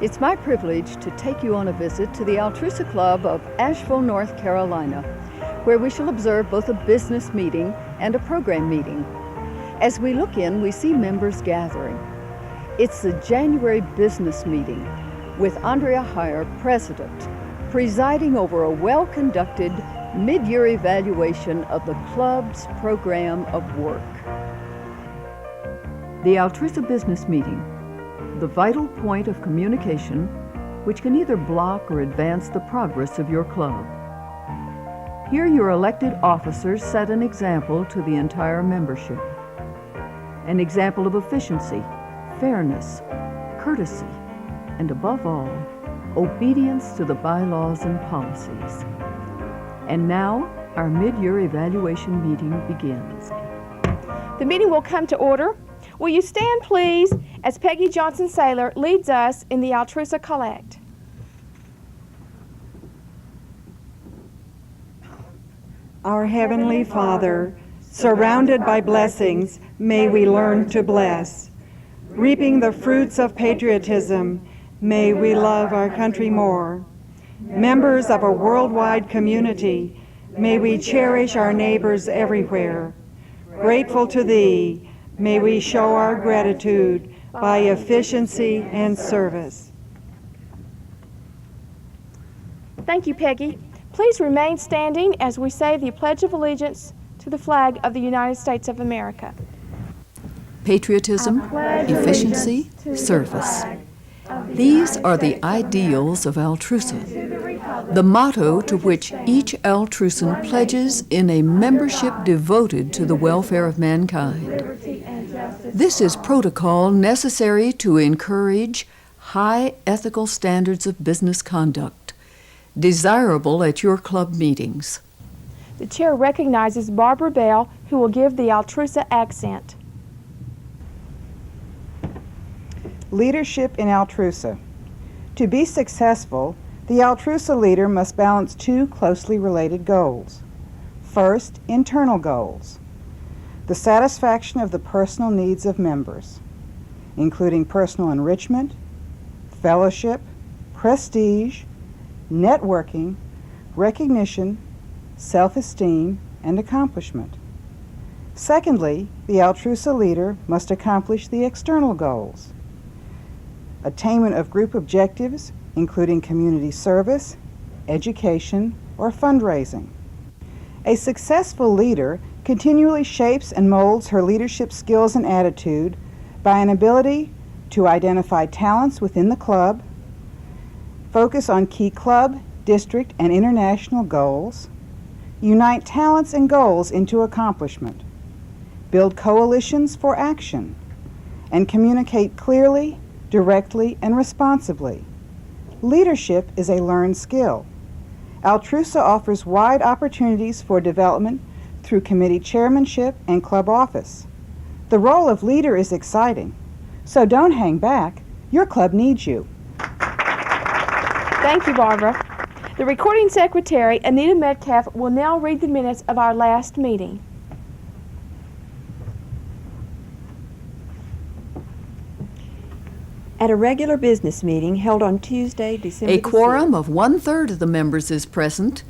It's my privilege to take you on a visit to the Altrusa Club of Asheville, North Carolina, where we shall observe both a business meeting and a program meeting. As we look in, we see members gathering. It's the January business meeting with Andrea Heyer, president, presiding over a well-conducted mid-year evaluation of the club's program of work. The Altrusa business meeting, the vital point of communication which can either block or advance the progress of your club. Here your elected officers set an example to the entire membership. An example of efficiency, fairness, courtesy, and above all, obedience to the bylaws and policies. And now, our mid-year evaluation meeting begins. The meeting will come to order. Will you stand, please, as Peggy Johnson-Saylor leads us in the Altrusa Collect. Our Heavenly Father, surrounded by blessings, may we learn to bless. Reaping the fruits of patriotism, may we love our country more. Members of a worldwide community, may we cherish our neighbors everywhere. Grateful to Thee, may we show our gratitude by efficiency and service. Thank you, Peggy. Please remain standing as we say the Pledge of Allegiance to the flag of the United States of America. Patriotism, efficiency, service. These are the ideals of Altrusa, the motto to which each Altrusan pledges in a membership devoted to the welfare of mankind. This is protocol necessary to encourage high ethical standards of business conduct, desirable at your club meetings. The chair recognizes Barbara Bell, who will give the Altrusa accent. Leadership in Altrusa. To be successful, the Altrusa leader must balance two closely related goals. First, internal goals. The satisfaction of the personal needs of members, including personal enrichment, fellowship, prestige, networking, recognition, self-esteem, and accomplishment. Secondly, the Altrusa leader must accomplish the external goals. Attainment of group objectives, including community service, education, or fundraising. A successful leader continually shapes and molds her leadership skills and attitude by an ability to identify talents within the club, focus on key club, district, and international goals, unite talents and goals into accomplishment, build coalitions for action, and communicate clearly, directly, and responsibly. Leadership is a learned skill. Altrusa offers wide opportunities for development through committee chairmanship and club office. The role of leader is exciting, so don't hang back. Your club needs you. Thank you, Barbara. The recording secretary, Anita Metcalf, will now read the minutes of our last meeting. At a regular business meeting held on Tuesday, December A the quorum 6th, of 1/3 of the members is present.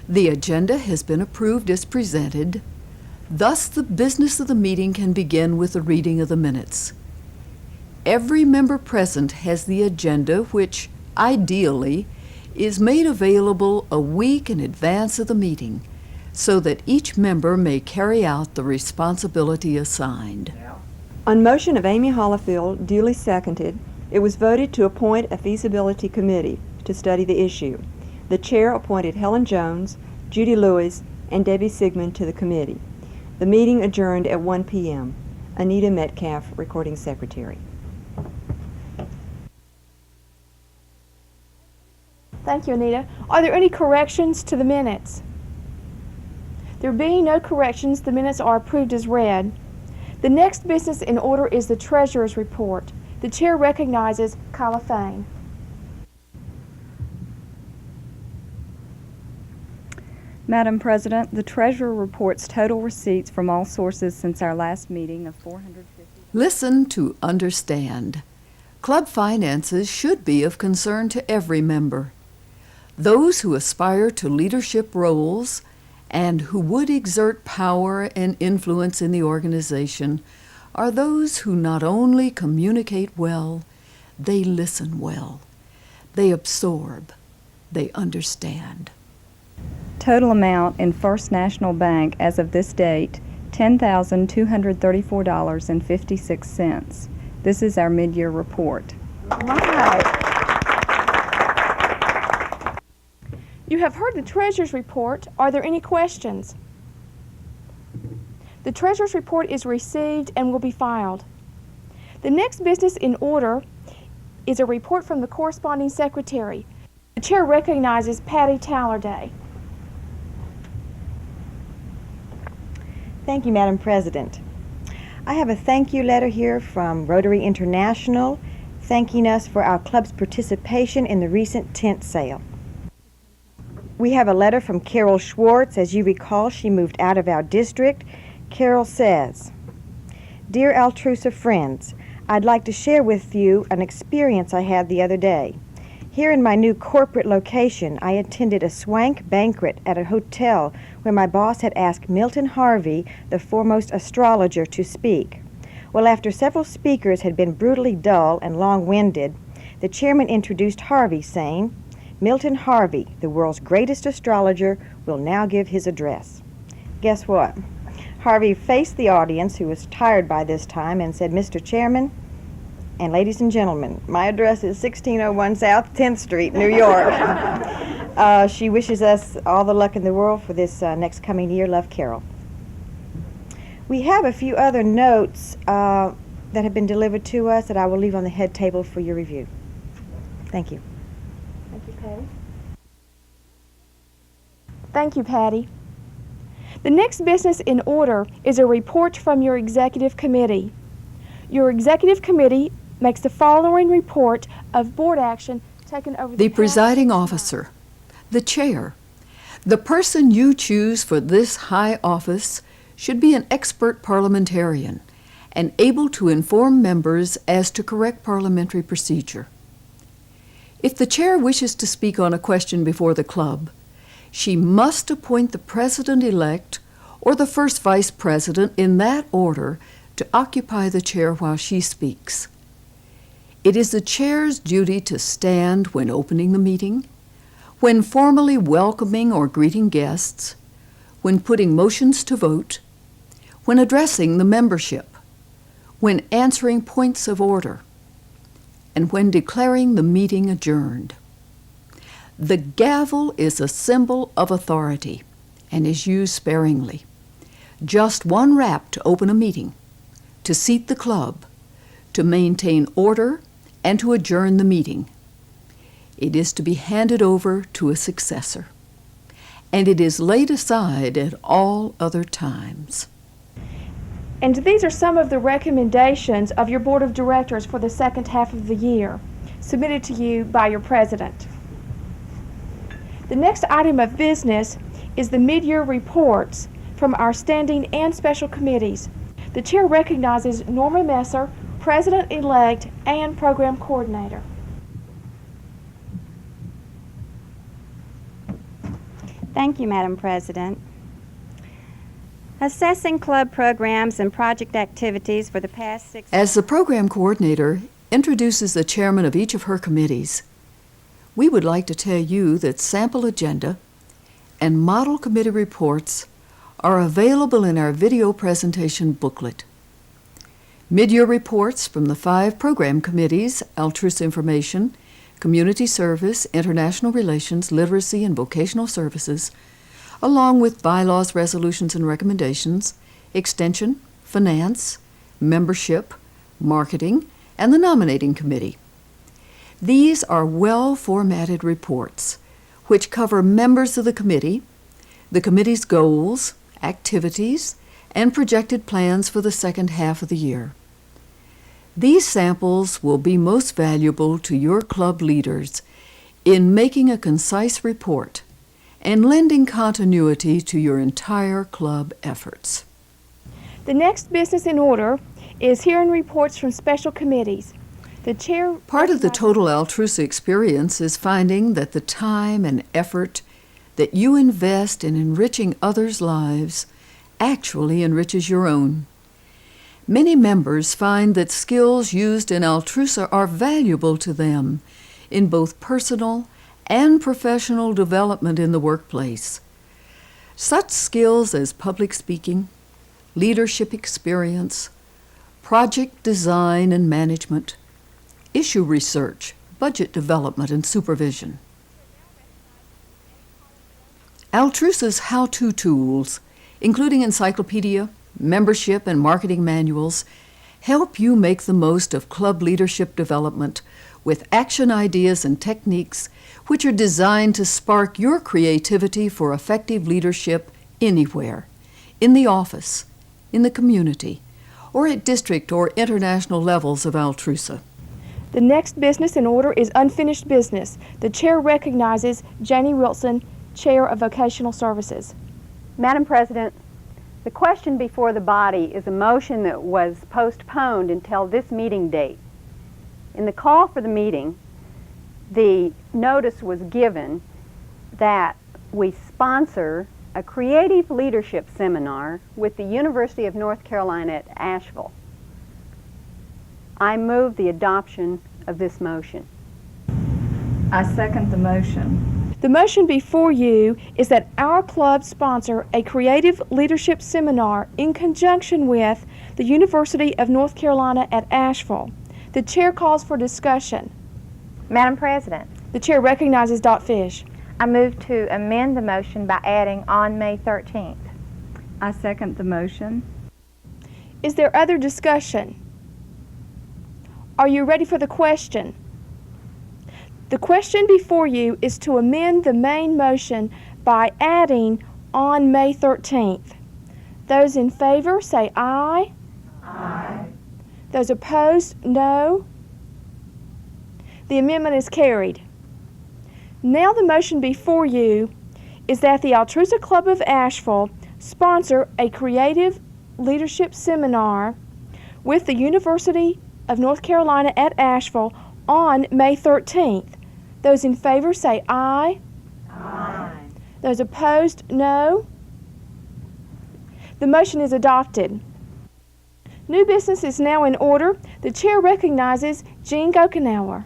The agenda has been approved as presented. Thus, the business of the meeting can begin with the reading of the minutes. Every member present has the agenda, which, ideally, is made available a week in advance of the meeting, so that each member may carry out the responsibility assigned. On motion of Amy Hollifield, duly seconded, it was voted to appoint a feasibility committee to study the issue. The chair appointed Helen Jones, Judy Lewis, and Debbie Sigmund to the committee. The meeting adjourned at 1 p.m. Anita Metcalf, recording secretary. Thank you, Anita. Are there any corrections to the minutes? There being no corrections, the minutes are approved as read. The next business in order is the treasurer's report. The chair recognizes Kyla Fain. Madam President, the treasurer reports total receipts from all sources since our last meeting of $450. Listen to understand. Club finances should be of concern to every member. Those who aspire to leadership roles and who would exert power and influence in the organization are those who not only communicate well, they listen well, they absorb, they understand. Total amount in First National Bank as of this date, $10,234.56. This is our mid-year report. You have heard the Treasurer's report. Are there any questions? The Treasurer's report is received and will be filed. The next business in order is a report from the corresponding secretary. The chair recognizes Patty Tallerday. Thank you, Madam President. I have a thank you letter here from Rotary International thanking us for our club's participation in the recent tent sale. We have a letter from Carol Schwartz. As you recall, she moved out of our district. Carol says, "Dear Altrusa friends, I'd like to share with you an experience I had the other day. Here in my new corporate location, I attended a swank banquet at a hotel where my boss had asked Milton Harvey, the foremost astrologer, to speak. Well, after several speakers had been brutally dull and long-winded, the chairman introduced Harvey, saying, 'Milton Harvey, the world's greatest astrologer, will now give his address.' Guess what? Harvey faced the audience, who was tired by this time, and said, 'Mr. Chairman, and ladies and gentlemen, my address is 1601 South 10th Street, New York.' She wishes us all the luck in the world for this next coming year. Love, Carol." We have a few other notes that have been delivered to us that I will leave on the head table for your review. Thank you. Thank you, Patty. Thank you, Patty. The next business in order is a report from your executive committee. Your executive committee makes the following report of board action taken over The past presiding 6 months. officer, the chair. The person you choose for this high office should be an expert parliamentarian and able to inform members as to correct parliamentary procedure. If the chair wishes to speak on a question before the club, she must appoint the president-elect or the first vice president in that order to occupy the chair while she speaks. It is the chair's duty to stand when opening the meeting, when formally welcoming or greeting guests, when putting motions to vote, when addressing the membership, when answering points of order, and when declaring the meeting adjourned. The gavel is a symbol of authority and is used sparingly. Just one rap to open a meeting, to seat the club, to maintain order, and to adjourn the meeting. It is to be handed over to a successor, and it is laid aside at all other times. And these are some of the recommendations of your board of directors for the second half of the year, submitted to you by your president. The next item of business is the mid-year reports from our standing and special committees. The chair recognizes Norma Messer, president-elect and program coordinator. Thank you, Madam President. Assessing club programs and project activities for the past 6 As the program coordinator introduces the chairman of each of her committees, we would like to tell you that sample agenda and model committee reports are available in our video presentation booklet. Mid-year reports from the 5 program committees, Altrusa Information, Community Service, International Relations, Literacy, and Vocational Services, along with bylaws, resolutions, and recommendations, Extension, Finance, Membership, Marketing, and the Nominating Committee. These are well-formatted reports which cover members of the committee's goals, activities, and projected plans for the second half of the year. These samples will be most valuable to your club leaders in making a concise report and lending continuity to your entire club efforts. The next business in order is hearing reports from special committees. The chair... Part of the total Altrusa experience is finding that the time and effort that you invest in enriching others' lives actually enriches your own. Many members find that skills used in Altrusa are valuable to them in both personal and professional development in the workplace. Such skills as public speaking, leadership experience, project design and management, issue research, budget development, and supervision. Altrusa's how-to tools, including encyclopedia, membership, and marketing manuals, help you make the most of club leadership development with action ideas and techniques which are designed to spark your creativity for effective leadership anywhere, in the office, in the community, or at district or international levels of Altrusa. The next business in order is unfinished business. The chair recognizes Janie Wilson, Chair of Vocational Services. Madam President, the question before the body is a motion that was postponed until this meeting date. In the call for the meeting, the notice was given that we sponsor a creative leadership seminar with the University of North Carolina at Asheville. I move the adoption of this motion. I second the motion. The motion before you is that our club sponsor a creative leadership seminar in conjunction with the University of North Carolina at Asheville. The chair calls for discussion. Madam President, The chair recognizes Dot Fish. I move to amend the motion by adding on May 13th. I second the motion. Is there other discussion? Are you ready for the question? The question before you is to amend the main motion by adding on May 13th. Those in favor say aye. Aye. Those opposed, no. The amendment is carried. Now the motion before you is that the Altrusa Club of Asheville sponsor a creative leadership seminar with the University of North Carolina at Asheville on May 13th. Those in favor say aye. Aye. Those opposed, no. The motion is adopted. New business is now in order. The chair recognizes Jean Gokenauer.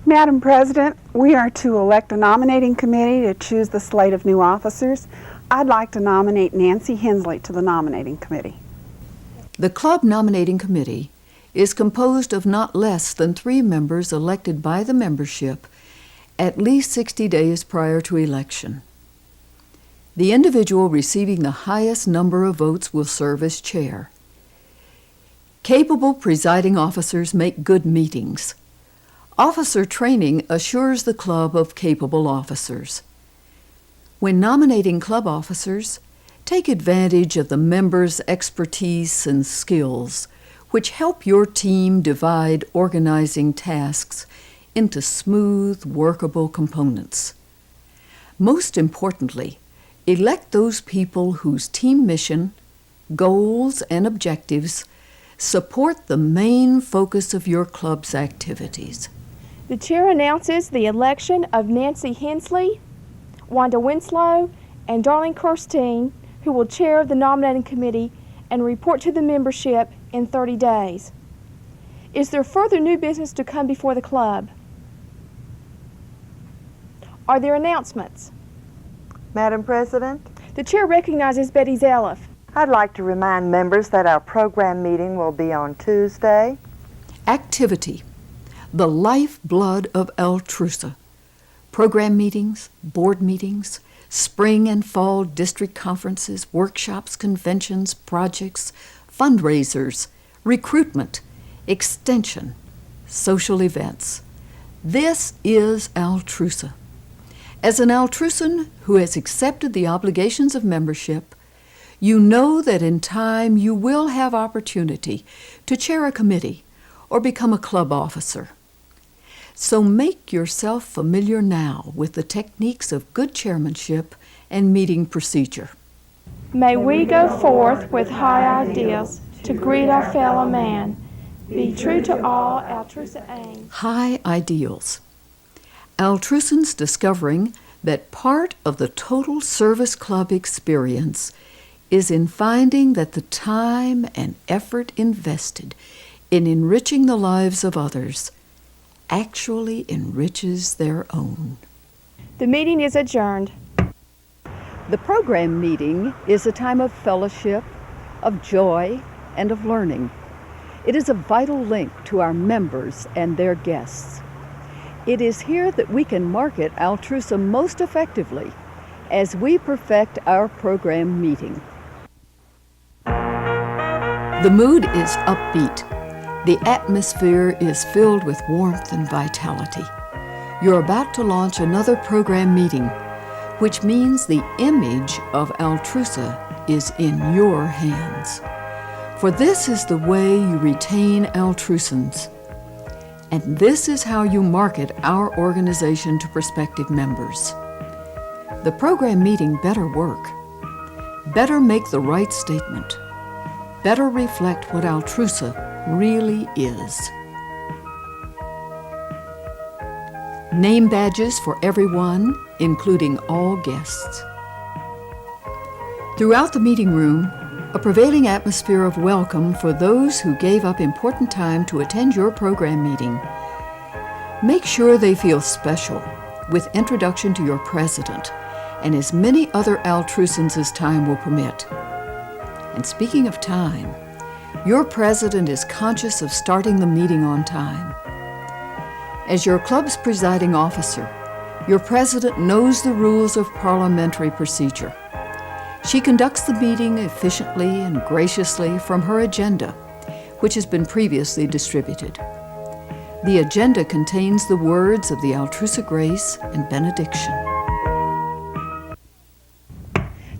Madam President, we are to elect a nominating committee to choose the slate of new officers. I'd like to nominate Nancy Hensley to the nominating committee. The club nominating committee is composed of not less than 3 members elected by the membership at least 60 days prior to election. The individual receiving the highest number of votes will serve as chair. Capable presiding officers make good meetings. Officer training assures the club of capable officers. When nominating club officers, take advantage of the members' expertise and skills, which help your team divide organizing tasks into smooth, workable components. Most importantly, elect those people whose team mission, goals, and objectives support the main focus of your club's activities. The chair announces the election of Nancy Hensley, Wanda Winslow, and Darlene Kirstein, who will chair the nominating committee and report to the membership in 30 days. Is there further new business to come before the club? Are there announcements? Madam President, The chair recognizes Betty Zeliff. I'd like to remind members that our program meeting will be on Tuesday. Activity, the lifeblood of Altrusa. Program meetings, board meetings, spring and fall district conferences, workshops, conventions, projects, fundraisers, recruitment, extension, social events. This is Altrusa. As an Altrusan who has accepted the obligations of membership, you know that in time you will have opportunity to chair a committee or become a club officer. So make yourself familiar now with the techniques of good chairmanship and meeting procedure. May we go forth with high ideals to greet our fellow man. Be true to all Altrusa aims. High ideals. Altrusans discovering that part of the total service club experience is in finding that the time and effort invested in enriching the lives of others actually enriches their own. The meeting is adjourned. The program meeting is a time of fellowship, of joy, and of learning. It is a vital link to our members and their guests. It is here that we can market Altrusa most effectively as we perfect our program meeting. The mood is upbeat. The atmosphere is filled with warmth and vitality. You're about to launch another program meeting, which means the image of Altrusa is in your hands. For this is the way you retain Altrusans. And this is how you market our organization to prospective members. The program meeting better work, better make the right statement, better reflect what Altrusa really is. Name badges for everyone, including all guests. Throughout the meeting room, a prevailing atmosphere of welcome for those who gave up important time to attend your program meeting. Make sure they feel special with introduction to your president and as many other Altrusans as time will permit. And speaking of time, your president is conscious of starting the meeting on time. As your club's presiding officer, your president knows the rules of parliamentary procedure. She conducts the meeting efficiently and graciously from her agenda, which has been previously distributed. The agenda contains the words of the Altrusa Grace and Benediction.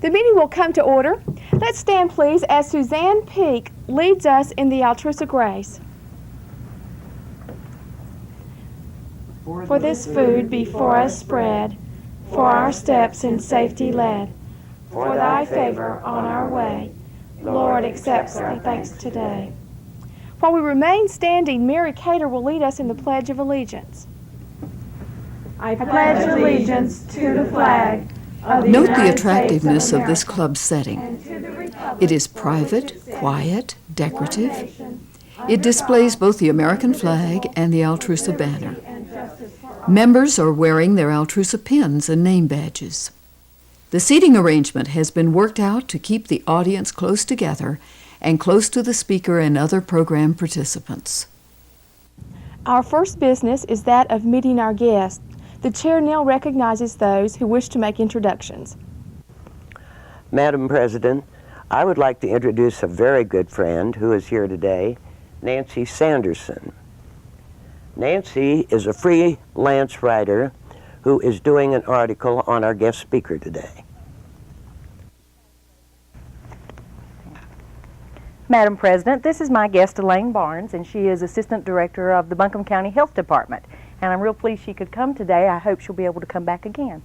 The meeting will come to order. Let's stand, please, as Suzanne Peak leads us in the Altrusa Grace. For this food before us spread, for our steps in safety led, for thy favor on our way, Lord accepts our thanks today. While we remain standing, Mary Cater will lead us in the Pledge of Allegiance. I pledge allegiance to the flag of the Note the United attractiveness States of America, this club setting. It is private, quiet, decorative. It displays both the American flag and the Altrusa banner. Members are wearing their Altrusa pins and name badges. The seating arrangement has been worked out to keep the audience close together and close to the speaker and other program participants. Our first business is that of meeting our guests. The chair now recognizes those who wish to make introductions. Madam President, I would like to introduce a very good friend who is here today, Nancy Sanderson. Nancy is a freelance writer who is doing an article on our guest speaker today. Madam President, this is my guest, Elaine Barnes, and she is Assistant Director of the Buncombe County Health Department. And I'm real pleased she could come today. I hope she'll be able to come back again.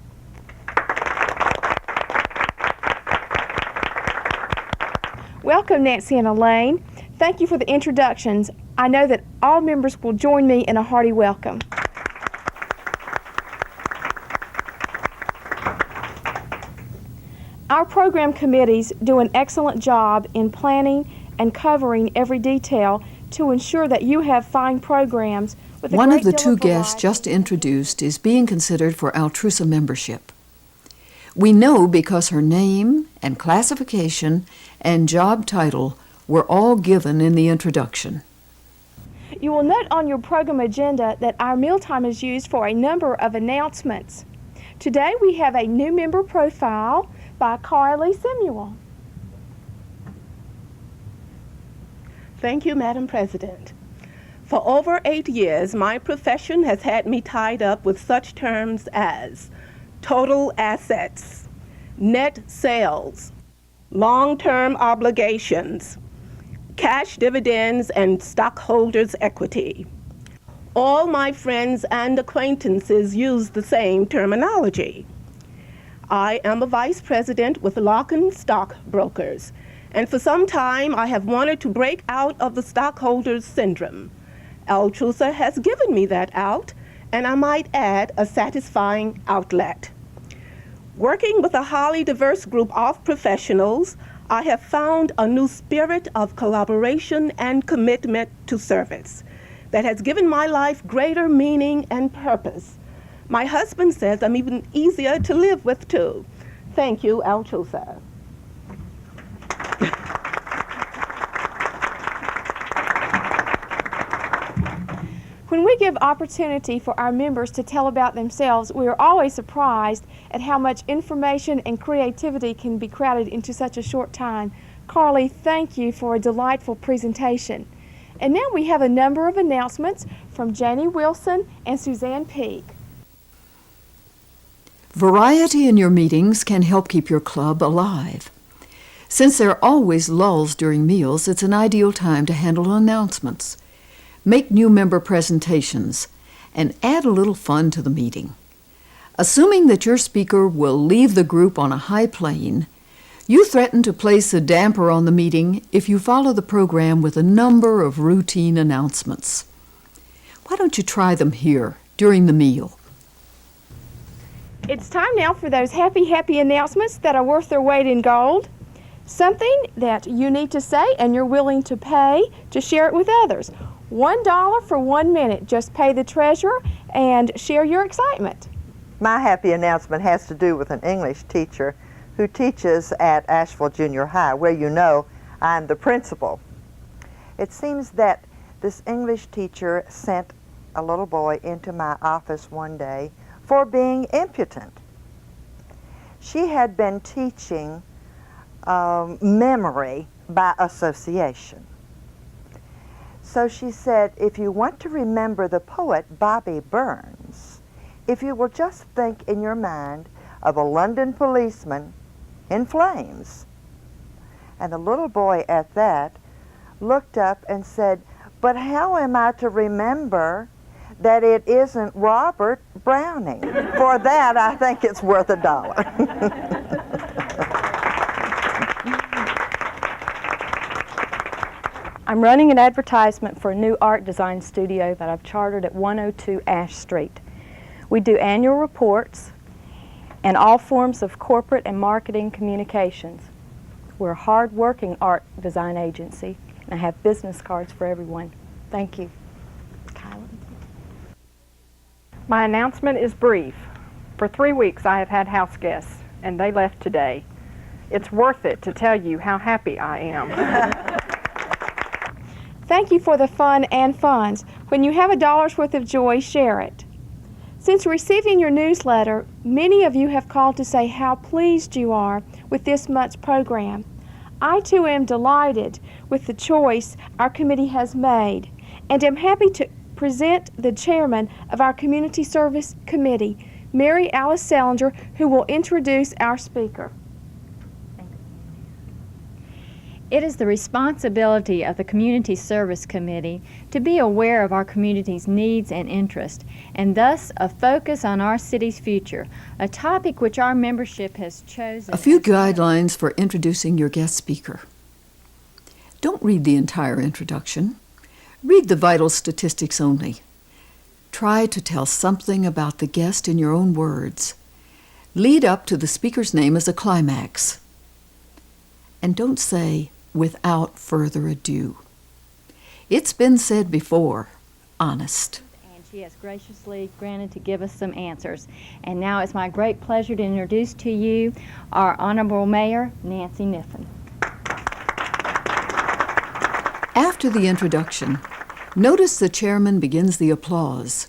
Welcome, Nancy and Elaine. Thank you for the introductions. I know that all members will join me in a hearty welcome. Our program committees do an excellent job in planning and covering every detail to ensure that you have fine programs with a One great of the deal two variety. guests just introduced is being considered for Altrusa membership. We know because her name and classification and job title were all given in the introduction. You will note on your program agenda that our mealtime is used for a number of announcements. Today we have a new member profile by Carly Samuel. Thank you, Madam President. For over 8 years, my profession has had me tied up with such terms as total assets, net sales, long-term obligations, cash dividends, and stockholders' equity. All my friends and acquaintances use the same terminology. I am a vice president with Locken Stockbrokers, And for some time, I have wanted to break out of the stockholders syndrome. Altrusa has given me that out, and I might add, a satisfying outlet. Working with a highly diverse group of professionals, I have found a new spirit of collaboration and commitment to service that has given my life greater meaning and purpose. My husband says I'm even easier to live with, too. Thank you, Altrusa. When we give opportunity for our members to tell about themselves, we are always surprised at how much information and creativity can be crowded into such a short time. Carly, thank you for a delightful presentation. And now we have a number of announcements from Janie Wilson and Suzanne Peak. Variety in your meetings can help keep your club alive. Since there are always lulls during meals, it's an ideal time to handle announcements. Make new member presentations, and add a little fun to the meeting. Assuming that your speaker will leave the group on a high plane, you threaten to place a damper on the meeting if you follow the program with a number of routine announcements. Why don't you try them here during the meal? It's time now for those happy announcements that are worth their weight in gold. Something that you need to say and you're willing to pay to share it with others. $1 for 1 minute. Just pay the treasurer and share your excitement. My happy announcement has to do with an English teacher who teaches at Asheville Junior High, where you know I'm the principal. It seems that this English teacher sent a little boy into my office one day for being impudent. She had been teaching memory by association. So she said, if you want to remember the poet Bobby Burns, if you will just think in your mind of a London policeman in flames. And the little boy at that looked up and said, but how am I to remember that it isn't Robert Browning? For that, I think it's worth $1. I'm running an advertisement for a new art design studio that I've chartered at 102 Ash Street. We do annual reports and all forms of corporate and marketing communications. We're a hard-working art design agency, and I have business cards for everyone. Thank you. Kyla. My announcement is brief. For 3 weeks I have had house guests, and they left today. It's worth it to tell you how happy I am. Thank you for the fun and funds. When you have $1 worth of joy, share it. Since receiving your newsletter, many of you have called to say how pleased you are with this month's program. I too am delighted with the choice our committee has made, and am happy to present the chairman of our Community Service Committee, Mary Alice Salinger, who will introduce our speaker. It is the responsibility of the Community Service Committee to be aware of our community's needs and interests, and thus a focus on our city's future, a topic which our membership has chosen. A few guidelines for introducing your guest speaker. Don't read the entire introduction. Read the vital statistics only. Try to tell something about the guest in your own words. Lead up to the speaker's name as a climax. And don't say, without further ado. It's been said before, honest. And she has graciously granted to give us some answers. And now it's my great pleasure to introduce to you our Honorable Mayor, Nancy Niffen. After the introduction, notice the chairman begins the applause,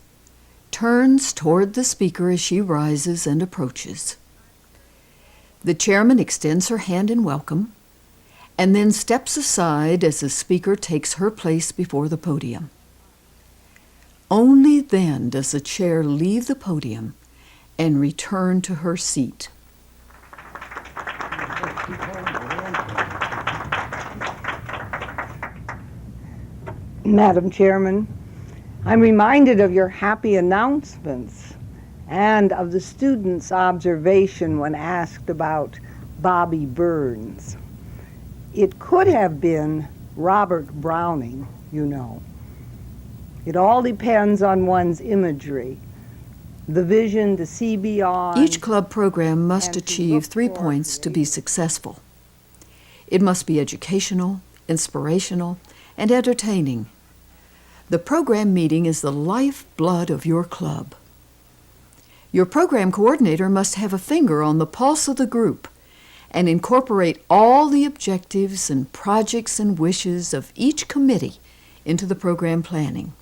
turns toward the speaker as she rises and approaches. The chairman extends her hand in welcome, and then steps aside as the speaker takes her place before the podium. Only then does the chair leave the podium and return to her seat. Madam Chairman, I'm reminded of your happy announcements and of the students' observation when asked about Bobby Burns. It could have been Robert Browning, you know. It all depends on one's imagery, the vision to see beyond. Each club program must achieve 3 points to be successful. It must be educational, inspirational, and entertaining. The program meeting is the lifeblood of your club. Your program coordinator must have a finger on the pulse of the group and incorporate all the objectives and projects and wishes of each committee into the program planning.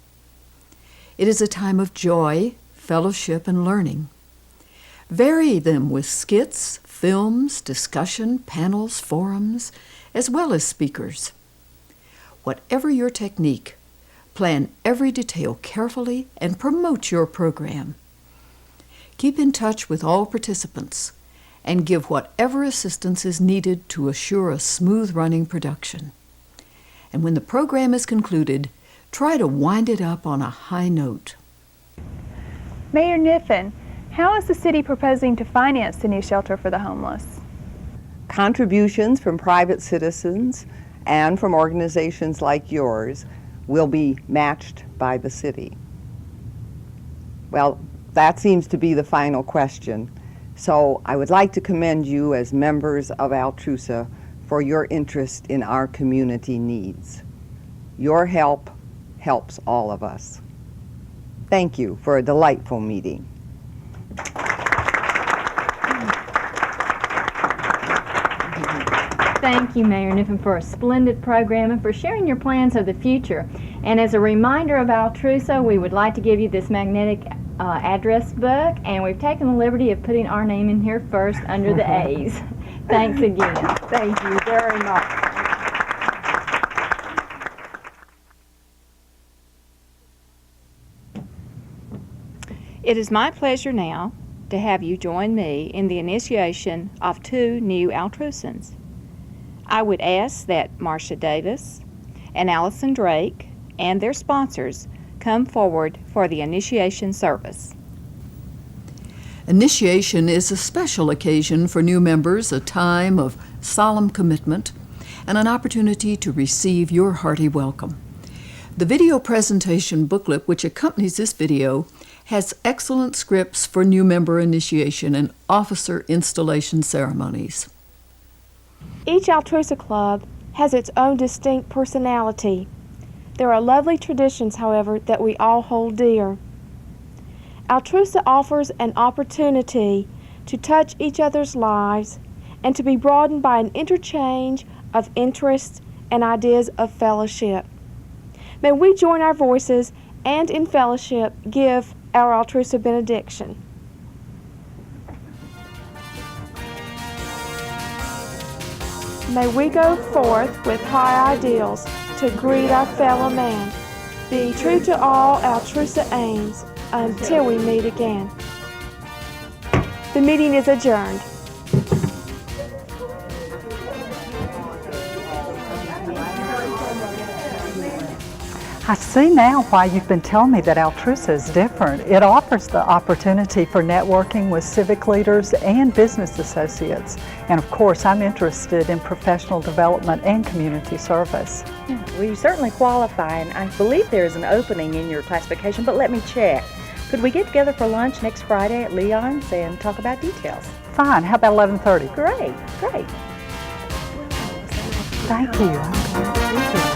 It is a time of joy, fellowship, and learning. Vary them with skits, films, discussion, panels, forums, as well as speakers. Whatever your technique, plan every detail carefully and promote your program. Keep in touch with all participants and give whatever assistance is needed to assure a smooth-running production. And when the program is concluded, try to wind it up on a high note. Mayor Niffen, how is the city proposing to finance the new shelter for the homeless? Contributions from private citizens and from organizations like yours will be matched by the city. Well, that seems to be the final question. So I would like to commend you as members of Altrusa for your interest in our community needs. Your help helps all of us. Thank you for a delightful meeting. Thank you, Mayor Niffen, for a splendid program and for sharing your plans of the future. And as a reminder of Altrusa, we would like to give you this magnetic address book, and we've taken the liberty of putting our name in here first under the A's. Thanks again. Thank you very much. It is my pleasure now to have you join me in the initiation of 2 new Altrusans. I would ask that Marcia Davis and Allison Drake and their sponsors come forward for the initiation service. Initiation is a special occasion for new members, a time of solemn commitment, and an opportunity to receive your hearty welcome. The video presentation booklet which accompanies this video has excellent scripts for new member initiation and officer installation ceremonies. Each Altrusa club has its own distinct personality. There are lovely traditions, however, that we all hold dear. Altrusa offers an opportunity to touch each other's lives and to be broadened by an interchange of interests and ideas of fellowship. May we join our voices and in fellowship give our Altrusa benediction. May we go forth with high ideals to greet our fellow man. Be true to all Altrusa aims until we meet again. The meeting is adjourned. I see now why you've been telling me that Altrusa is different. It offers the opportunity for networking with civic leaders and business associates. And of course, I'm interested in professional development and community service. Yeah, well, you certainly qualify, and I believe there is an opening in your classification, but let me check. Could we get together for lunch next Friday at Leon's and talk about details? Fine. How about 11:30? Great, great. Thank you.